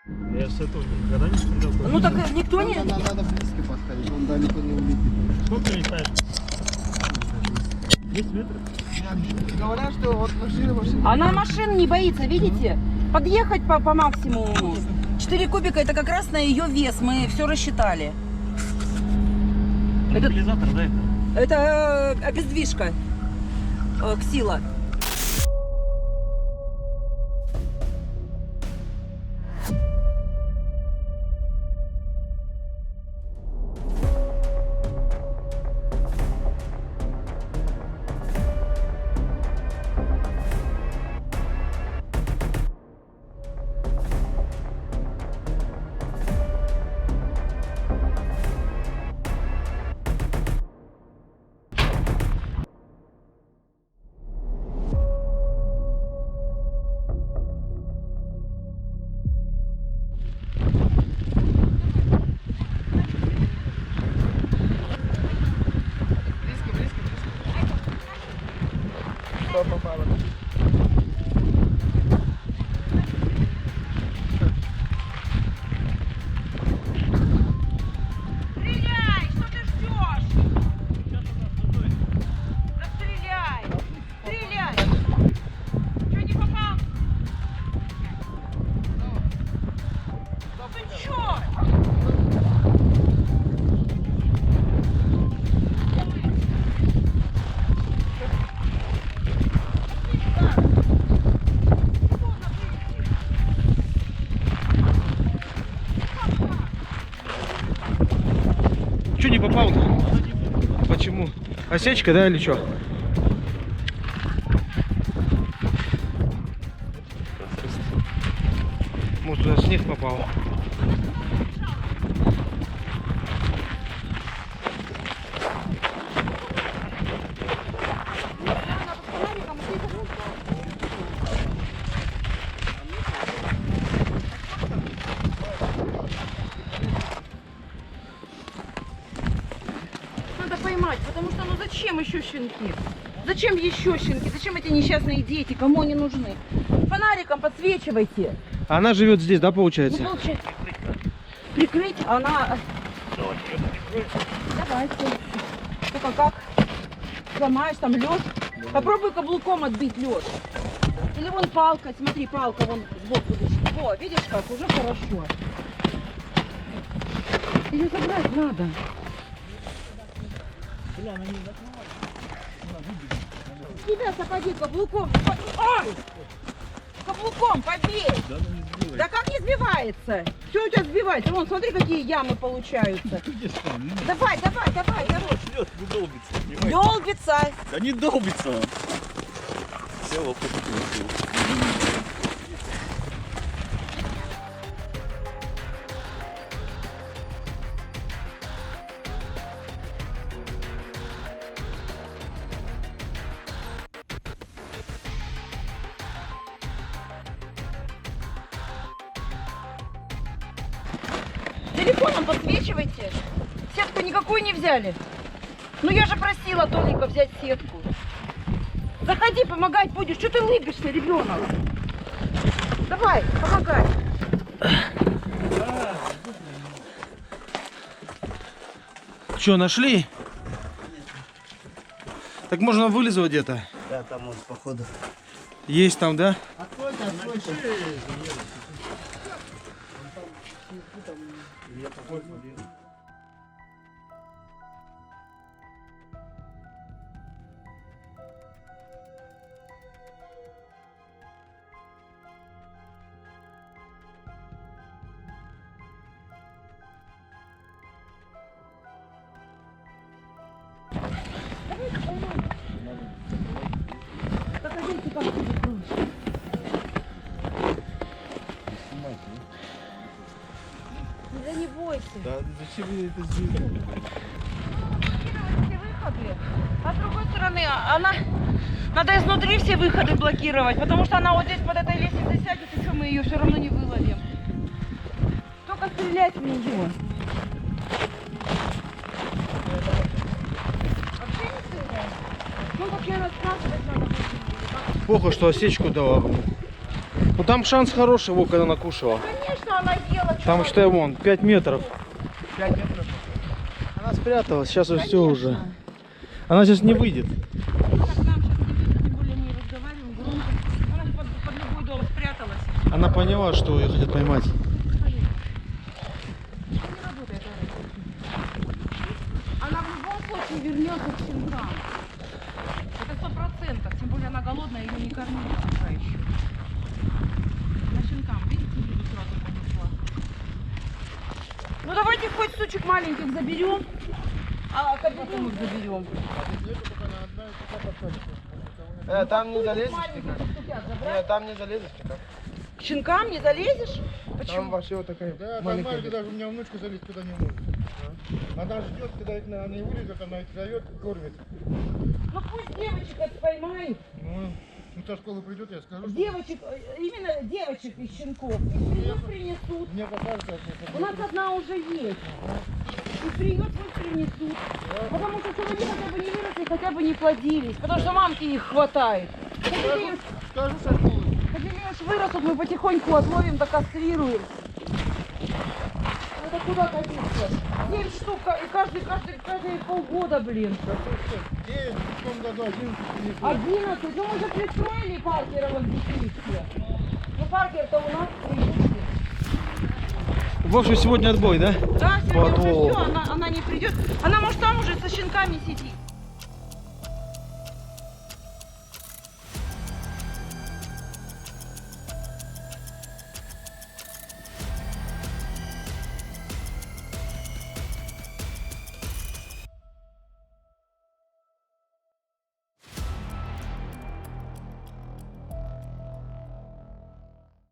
Я с этого никогда не стрелял. Ну так никто не... Надо близко поставить, он далеко не улетит. Сколько летает? 10 метров? Говорят, что вот машина. Она машин не боится, видите? Подъехать по максимуму. 4 кубика это как раз на ее вес, мы все рассчитали. Транквилизатор, да, это? Это обездвижка. Ксила. Что попало? Стреляй! Что ты ждешь? Да стреляй! Стреляй! Что, не попал? Ты чё? Че не попал-то? Почему? Осечка, да, или что? Может, туда снег попал. Надо поймать, потому что ну зачем еще щенки? Зачем еще щенки? Зачем эти несчастные дети? Кому они нужны? Фонариком подсвечивайте. Она живет здесь, да, Ну, получается? получается. Прикрыть, а она... Давайте. Только как? Сломаешь там лед. Попробуй каблуком отбить лед. Или вон палка, смотри, палка вон сбоку лежит. Во, видишь как? Уже хорошо. Ее забрать надо. Тебя сапоги каблуком. Ой! Каблуком побей! Да как не сбивается? Все у тебя сбивается? Вон, смотри, какие ямы получаются. Давай, давай, давай, давай. Лед не долбится, понимаете? Долбится. Да не долбится. Все, лопату. Телефоном подсвечивайте. Сетку никакую не взяли. Ну я же просила Толика взять сетку. Заходи, помогать будешь. Что ты лыбишься, ребенок? Давай, помогай. Что, нашли? Так можно вылизывать где-то. Да, там вот походу. Есть там, да? Откройте, откройте. Да не бойся. Да зачем вы это сделали? Все выходы. А с другой стороны, она... Надо изнутри все выходы блокировать, потому что она вот здесь под этой лестницей сядет, и что, мы ее все равно не выловим. Только стрелять в нее. Вообще не стрелять. Ну, вообще рассказывать надо. Плохо, что осечку дала. Ну там шанс хороший, вот когда накушала. Конечно, она ела. Там чувак. считай вон, 5 метров. 5 метров. Она спряталась, сейчас все уже. Она сейчас не выйдет. Она к нам сейчас не выйдет, тем более мы разговариваем громко. Она под любой дом спряталась. Она поняла, что ее хотят поймать. Не работает это. Она в любом случае вернется к щенкам. Это 100%. Тем более она голодная, ее не кормили пока еще. На щенкам, видите, сразу понесла. Ну давайте хоть сучек маленьких заберем, а потом их заберем. Там не залезешь Маленьких никак. сучат забрать. Нет, там не залезешь никак. К щенкам не залезешь? Там Почему? вообще вот такая Да, там маленькая. маленькая, даже у меня внучка залезть туда не может. Она ждет, когда их они вылезут, она их зовет, кормит. Ну пусть девочек это поймают. Ну, со школы придет, я скажу, что Девочек, именно девочек и щенков. Их придут, принесут. мне покажется, что У нас одна уже есть. И придет, пусть принесут. Потому что чтобы они хотя бы не выросли, хотя бы не плодились. Потому что мамки их хватает. скажу со школы. Поделишь, вырастут, мы потихоньку отловим, докастрируем. Это куда катиться? 7 штук, и каждые полгода, блин. 9, в том году 11 принесли. 11, ну мы же пристроили Паркера в детстве. Ну Паркер-то у нас приедет. В общем, сегодня отбой, да? Да, сегодня По уже отлову. все, она не придет. Она может там уже со щенками сидит.